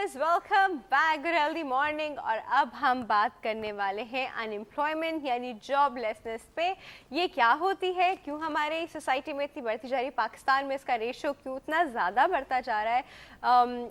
Viewers, welcome back good healthy morning. और अब हम बात करने वाले हैं अनएम्प्लॉयमेंट यानी जॉबलेसनेस पे। ये क्या होती है, क्यों हमारे सोसाइटी में इतनी बढ़ती जा रही है, पाकिस्तान में इसका रेशो क्यों इतना ज़्यादा बढ़ता जा रहा है,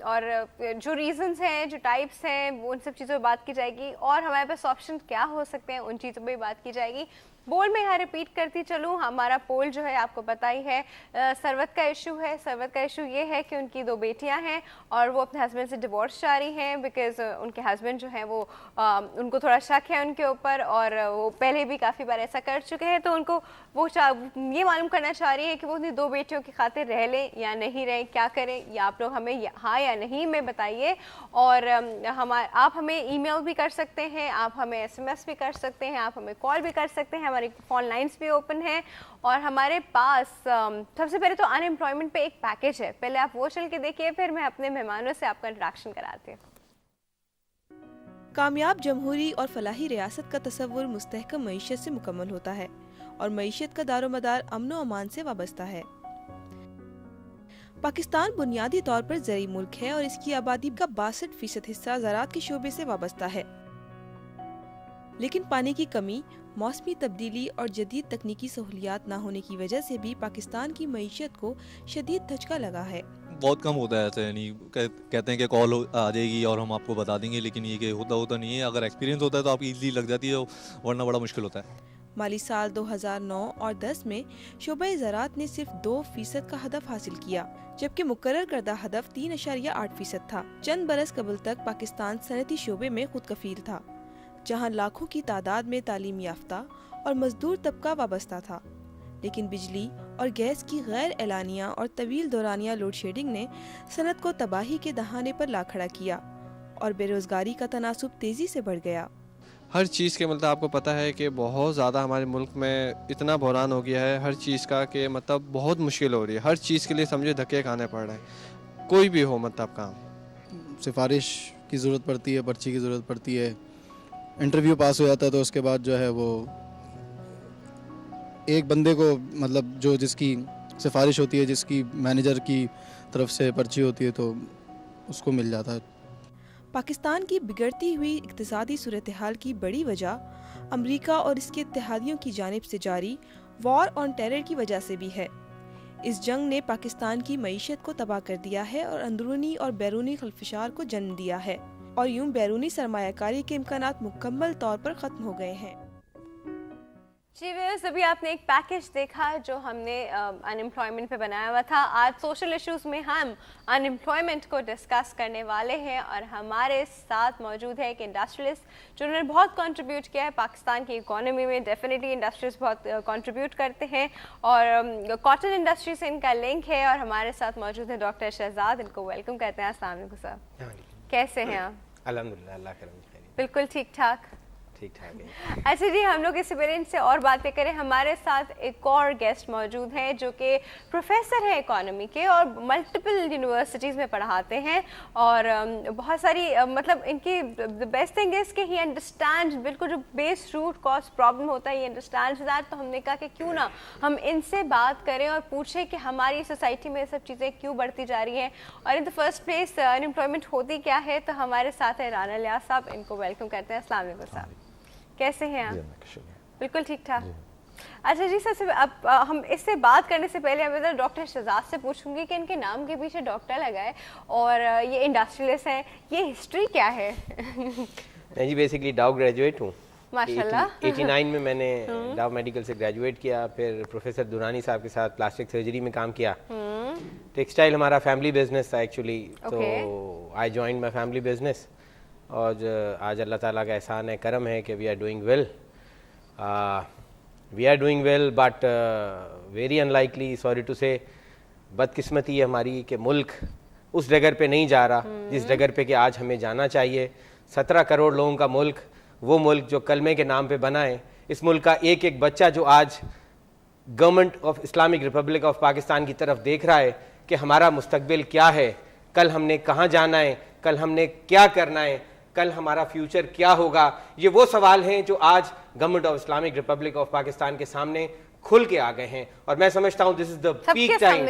और जो रीजंस हैं, जो टाइप्स हैं, वो उन सब चीज़ों पर बात की जाएगी। और हमारे पास ऑप्शन क्या हो सकते हैं, उन चीज़ों पर भी बात की जाएगी। बोल में यहाँ रिपीट करती चलूँ, हमारा पोल जो है आपको पता ही है, सरवत का इशू है। सरवत का इशू ये है कि उनकी 2 बेटियां हैं और वो अपने हस्बैंड से डिवोर्स चाह रही हैं, बिकॉज उनके हस्बैंड जो हैं वो उनको थोड़ा शक है उनके ऊपर, और वो पहले भी काफ़ी बार ऐसा कर चुके हैं। तो उनको वो ये मालूम करना चाह रही है कि वो अपनी 2 बेटियों की खातिर रह लें या नहीं रहें, क्या करें। या आप लोग हमें हाँ या नहीं में बताइए। और आप हमें ईमेल भी कर सकते हैं, आप हमें SMS भी कर सकते हैं, आप हमें कॉल भी कर सकते हैं, हमारी फ़ोन लाइंस भी ओपन है। और हमारे पास सबसे पहले तो अनएम्प्लॉयमेंट पे एक पैकेज है, पहले आप वो चल के देखिए, फिर मैं अपने मेहमानों से आपका इंट्रैक्शन कराती हूँ। कामयाब जमहूरी और फलाही रियासत का तस्वुर मुस्तहकम मईशत से मुकम्मल होता है और मईशत का दारोमदार अमन व अमान से वाबस्ता है। पाकिस्तान बुनियादी तौर पर ज़रई मुल्क है और इसकी आबादी का 62% हिस्सा ज़राअत के शोबे से वाबस्ता है। लेकिन पानी की कमी, मौसमी तब्दीली और जदीद तकनीकी सहूलियात ना होने की वजह से भी पाकिस्तान की मईशत को शदीद धचका लगा है। बहुत कम होता है ऐसे, यानी कहते हैं कि कॉल आ जाएगी और हम आपको बता देंगे, लेकिन ये कि होता नहीं है। अगर एक्सपीरियंस होता है तो आपकी इजीली लग जाती है, वरना बड़ा मुश्किल होता है। माली साल 2009 और 10 में शोबे ज़राअत ने सिर्फ 2% का हदफ हासिल किया, जबकि मुकर्रर करदा हदफ 3.8% था। चंद बरस कबल तक पाकिस्तान सनती शोबे में खुद कफील था, जहां लाखों की तादाद में तालीम याफ्ता और मजदूर तबका वाबस्ता था। लेकिन बिजली और गैस की गैर एलानिया और तवील दौरानिया लोड शेडिंग ने सनत को तबाही के दहाने पर ला खड़ा किया और बेरोजगारी का तनासुब तेजी से बढ़ गया। हर चीज़ के मतलब आपको पता है कि बहुत ज़्यादा हमारे मुल्क में इतना बहरान हो गया है हर चीज़ का कि मतलब बहुत मुश्किल हो रही है। हर चीज़ के लिए समझे धक्के खाने पड़ रहे हैं, कोई भी हो मतलब काम। सिफारिश की ज़रूरत पड़ती है, पर्ची की ज़रूरत पड़ती है, इंटरव्यू पास हो जाता है तो उसके बाद जो है वो एक बंदे को मतलब जो जिसकी सिफारिश होती है, जिसकी मैनेजर की तरफ से पर्ची होती है, तो उसको मिल जाता है। पाकिस्तान की बिगड़ती हुई इक्तिसादी सूरत हाल की बड़ी वजह अमरीका और इसके इत्तेहादियों की जानिब से जारी वॉर ऑन टेरर की वजह से भी है। इस जंग ने पाकिस्तान की मईशत को तबाह कर दिया है और अंदरूनी और बैरूनी खलफशार को जन्म दिया है, और यूं बैरूनी सरमायाकारी के इम्कानात मुकम्मल तौर पर ख़त्म हो गए हैं। जी व्यूअर्स, अभी आपने एक पैकेज देखा जो हमने अनएम्प्लॉयमेंट पे बनाया हुआ था। आज सोशल इश्यूज़ में हम अनएम्प्लॉयमेंट को डिस्कस करने वाले हैं, और हमारे साथ मौजूद है एक इंडस्ट्रियलिस्ट जिन्होंने बहुत कंट्रीब्यूट किया है पाकिस्तान की इकोनॉमी में। डेफिनेटली इंडस्ट्रीज बहुत कंट्रीब्यूट करते हैं, और कॉटन इंडस्ट्री से इनका लिंक है। और हमारे साथ मौजूद है डॉक्टर शहजाद, इनको वेलकम कहते हैं। अस्सलाम वालेकुम साहब, कैसे हैं आप? अल्हम्दुलिल्लाह, अल्लाह करम खैर। बिल्कुल ठीक ठाक है। अच्छा जी, हम लोग इससे पहले इनसे और बातें करें, हमारे साथ एक और गेस्ट मौजूद हैं जो कि प्रोफेसर हैं इकोनॉमी के और मल्टीपल यूनिवर्सिटीज़ में पढ़ाते हैं, और बहुत सारी मतलब इनकी द बेस्ट थिंग इज़ कि ही अंडरस्टैंड बिल्कुल जो बेस रूट कॉज प्रॉब्लम होता है, ही अंडरस्टैंड दैट। तो हमने कहा कि क्यों ना हम इनसे बात करें और पूछें कि हमारी सोसाइटी में ये सब चीज़ें क्यों बढ़ती जा रही हैं, और in the first place unemployment होती क्या है। तो हमारे साथ है राना लियाज साहब, इनको वेलकम करते हैं। अस्सलाम वालेकुम साहब, कैसे हैं आप? बिल्कुल ठीक ठाक। अच्छा जी, सबसे अब हम इससे बात करने से पहले मैं डॉक्टर शहजाद से पूछूंगी कि इनके नाम के पीछे डॉक्टर लगा है और ये इंडस्ट्रियलिस्ट हैं, ये हिस्ट्री क्या है? मैं जी बेसिकली डाउ ग्रेजुएट हूँ माशाल्लाह। 89 में मैंने डाउ मेडिकल से ग्रेजुएट किया, फिर प्रोफेसर दुरानी साहब के साथ प्लास्टिक सर्जरी में काम किया। टेक्सटाइल हमारा फैमिली बिजनेस था एक्चुअली, तो I joined my family business. और आज अल्लाह ताला का एहसान है, करम है कि we are doing well, but very unlikely, sorry to say, बदकिस्मती है हमारी कि मुल्क उस डगर पे नहीं जा रहा जिस डगर पे कि आज हमें जाना चाहिए। 17 करोड़ लोगों का मुल्क, वो मुल्क जो कलमे के नाम पे बना है, इस मुल्क का एक एक बच्चा जो आज government of Islamic Republic of Pakistan की तरफ देख रहा है कि हमारा मुस्तकबिल क्या है, कल हमने कहाँ जाना है, कल हमने क्या करना है, कल हमारा फ्यूचर क्या होगा। ये वो सवाल हैं जो आज government of Islamic Republic of Pakistan के सामने کھل کے آ گئے ہیں, اور میں سمجھتا ہوں this is the peak time,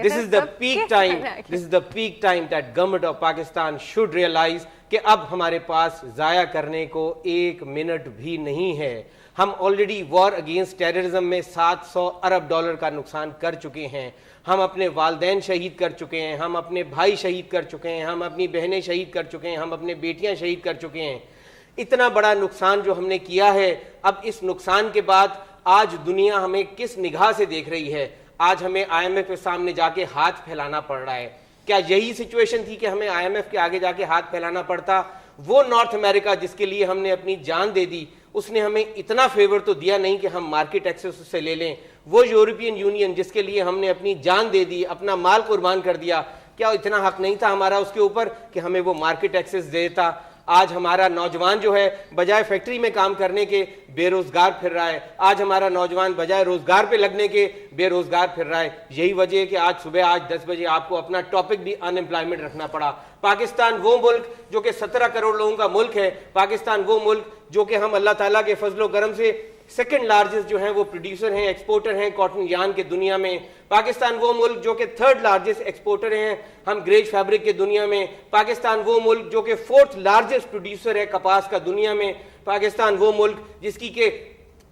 this is the peak time, this is the peak time that government of Pakistan should realise کہ اب ہمارے پاس ضائع کرنے کو 1 منٹ بھی نہیں ہے. ہم آلریڈی وار اگینسٹ ٹیررزم میں $700 ارب کا نقصان کر چکے ہیں. ہم اپنے والدین شہید کر چکے ہیں, ہم اپنے بھائی شہید کر چکے ہیں, ہم اپنی بہنیں شہید کر چکے ہیں, ہم اپنے بیٹیاں شہید کر چکے ہیں. اتنا بڑا نقصان جو ہم نے کیا ہے, اب اس نقصان کے بعد آج دنیا ہمیں کس نگاہ سے دیکھ رہی ہے؟ آج ہمیں IMF کے سامنے جا کے ہاتھ پھیلانا پڑ رہا ہے. کیا یہی سچویشن تھی کہ ہمیں IMF کے آگے جا کے ہاتھ پھیلانا پڑتا؟ وہ نارتھ امریکہ جس کے لیے ہم نے اپنی جان دے دی, اس نے ہمیں اتنا فیور تو دیا نہیں کہ ہم مارکیٹ ایکسس سے لے لیں. وہ یورپین یونین جس کے لیے ہم نے اپنی جان دے دی, اپنا مال قربان کر دیا, کیا اتنا حق نہیں تھا ہمارا اس کے اوپر کہ ہمیں وہ مارکیٹ ایکسس دیتا؟ آج ہمارا نوجوان جو ہے بجائے فیکٹری میں کام کرنے کے بے روزگار پھر رہا ہے. آج ہمارا نوجوان بجائے روزگار پہ لگنے کے بے روزگار پھر رہا ہے. یہی وجہ ہے کہ آج صبح 10 بجے آپ کو اپنا ٹاپک بھی ان امپلائمنٹ رکھنا پڑا. پاکستان وہ ملک جو کہ 17 کروڑ لوگوں کا ملک ہے, پاکستان وہ ملک جو کہ ہم اللہ تعالیٰ کے فضل و کرم سے سیکنڈ لارجسٹ جو ہیں وہ پروڈیوسر ہیں, ایکسپورٹر ہیں کاٹن یارن کے دنیا میں. پاکستان وہ ملک جو کہ 3rd لارجسٹ ایکسپورٹر ہیں ہم گریج فیبرک کے دنیا میں. پاکستان وہ ملک جو کہ 4th لارجسٹ پروڈیوسر ہے کپاس کا دنیا میں. پاکستان وہ ملک جس کی کہ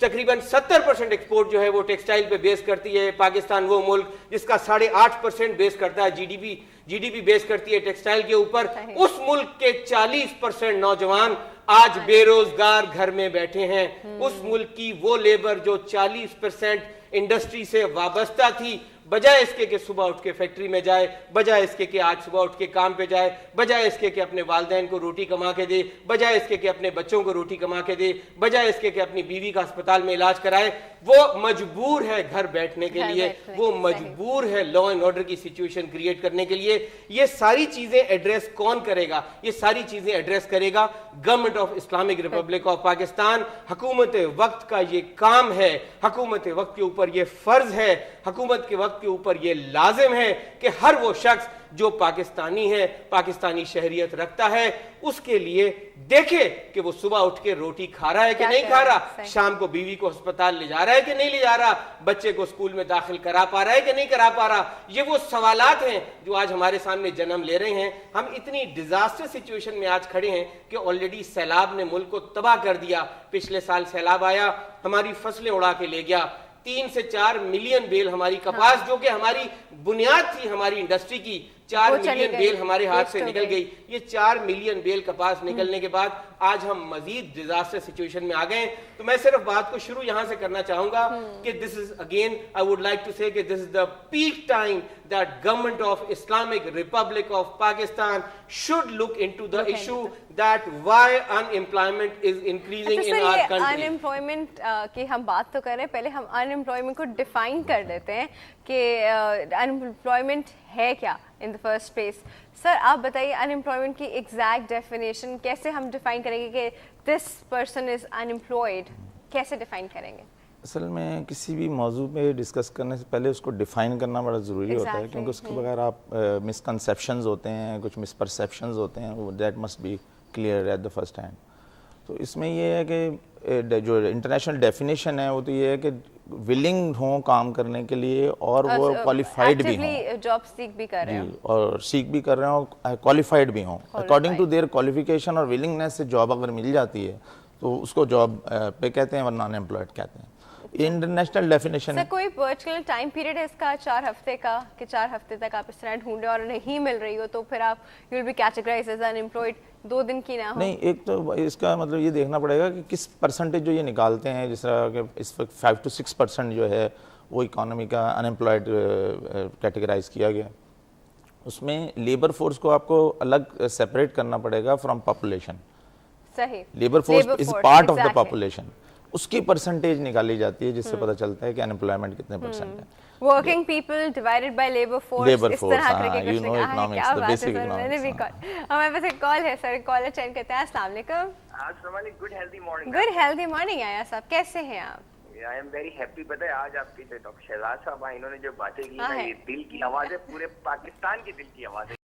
تقریباً 70% ایکسپورٹ جو ہے وہ ٹیکسٹائل پہ بیس کرتی ہے. پاکستان وہ ملک جس کا 8.5% بیس کرتا ہے جی ڈی پی بیس کرتی ہے ٹیکسٹائل کے اوپر. اس ملک کے 40% نوجوان آج بے روزگار گھر میں بیٹھے ہیں. اس ملک کی وہ لیبر جو 40% انڈسٹری سے وابستہ تھی, بجائے اس کے کہ صبح اٹھ کے فیکٹری میں جائے, بجائے اس کے کہ آج صبح اٹھ کے کام پہ جائے, بجائے اس کے کہ اپنے والدین کو روٹی کما کے دے, بجائے اس کے کہ اپنے بچوں کو روٹی کما کے دے, بجائے اس کے کہ اپنی بیوی کا اسپتال میں علاج کرائے, وہ مجبور ہے گھر بیٹھنے کے لیے, وہ مجبور ہے لا اینڈ آرڈر کی سچویشن کریٹ کرنے کے لیے. یہ ساری چیزیں ایڈریس کون کرے گا؟ یہ ساری چیزیں ایڈریس کرے گا government of Islamic Republic of Pakistan. حکومت وقت کا یہ کام ہے, حکومت وقت کے اوپر یہ فرض ہے, حکومت کے وقت کے اوپر یہ لازم ہے کہ ہر وہ شخص جو پاکستانی ہے, پاکستانی شہریت رکھتا ہے, اس کے لیے دیکھے کہ وہ صبح اٹھ کے روٹی کھا رہا ہے کہ نہیں کھا رہا, شام کو بیوی کو ہسپتال لے جا رہا ہے کہ نہیں لے جا رہا, بچے کو اسکول میں داخل کرا پا رہا ہے کہ نہیں کرا پا رہا. یہ وہ سوالات ہیں جو آج ہمارے سامنے جنم لے رہے ہیں. ہم اتنی ڈیزاسٹر سچویشن میں آج کھڑے ہیں کہ آلریڈی سیلاب نے ملک کو تباہ کر دیا. پچھلے سال سیلاب آیا, ہماری فصلیں اڑا کے لے گیا. 3 سے 4 ملین بیل ہماری کپاس جو کہ ہماری بنیاد تھی ہماری انڈسٹری کی, 4 ملین بیل ہمارے ہاتھ سے نکل گئی. یہ 4 ملین بیل کپاس نکلنے کے بعد آج ہم مزید ڈیزاسٹر سچویشن میں آ گئے. تو میں صرف بات کو شروع یہاں سے کرنا چاہوں گا کہ this is again I would like to say کہ this is the peak time that government of Islamic Republic of Pakistan should look into the issue that why unemployment is increasing in our country. unemployment کی ہم بات تو کر رہے ہیں, پہلے ہم unemployment کو ڈیفائن کر دیتے ہیں کہ unemployment ہے کیا in the first place. سر آپ بتائیے unemployment کی exact definition کیسے ہم ڈیفائن کریں گے کہ this person is unemployed, کیسے ڈیفائن کریں گے؟ اصل میں کسی بھی موضوع پہ ڈسکس کرنے سے پہلے اس کو ڈیفائن کرنا بڑا ضروری ہوتا ہے, کیونکہ اس کے بغیر آپ مسکنسیپشنز ہوتے ہیں, کچھ مسپرسیپشنز ہوتے ہیں, وہ that must be clear at the first hand. تو اس میں یہ ہے کہ جو انٹرنیشنل ڈیفینیشن ہے وہ تو یہ ہے کہ ولنگ ہوں کام کرنے کے لیے, اور وہ کوالیفائڈ بھی ہوں, جاب سیک بھی کر رہے ہوں, اور سیکھ بھی کر رہے ہوں, اور کوالیفائڈ بھی ہوں. اکارڈنگ ٹو دیئر کوالیفیکیشن اور ولنگنیس سے جاب اگر مل جاتی ہے تو اس کو جاب پہ کہتے ہیں, ورنہ ان ایمپلائڈ کہتے ہیں. انٹرنیشنل ڈیفینیشن ہے. سر کوئی پرٹیکولر ٹائم پیریڈ ہے اس کا 4 ہفتے کا کہ 4 ہفتے تک آپ اس طرح ڈھونڈے اور نہیں مل رہی ہو تو پھر آپ you will be categorised as unemployed, 2 دن کی نہ ہو؟ نہیں, ایک تو اس کا مطلب یہ دیکھنا پڑے گا کہ کس پرسنٹیج جو یہ نکالتے ہیں, جس طرح کہ اس وقت 5 to 6% جو ہے وہ اکانومی کا ان ایمپلائڈ کیٹیگرائز کیا گیا. اس میں لیبر فورس کو آپ کو الگ سیپریٹ کرنا پڑے گا فرام پاپولیشن. صحیح, labour force is part of the population, اس کی پرسنٹیج نکالی جاتی ہے جس سے پتہ چلتا ہے کہ ان ایمپلائمنٹ کتنے پرسنٹ ہے. Working people divided by labour force, اس طرح کر کے کچھ کہا ہے. کیا بات ہے سر, میں نے بھی ہمارے پاس ایک کال ہے سر, کال اٹینڈ کرتے ہیں. السلام علیکم. السلام علیکم. گڈ ہیلدی مارننگ آیا صاحب, کیسے ہیں آپ؟ I am very happy. پتہ ہے آج آپ کے جو ڈاکٹر شہزاد صاحب ہیں, انہوں نے جو باتیں کی نا, یہ دل کی آواز ہے, پورے پاکستان کی دل کی آواز ہے.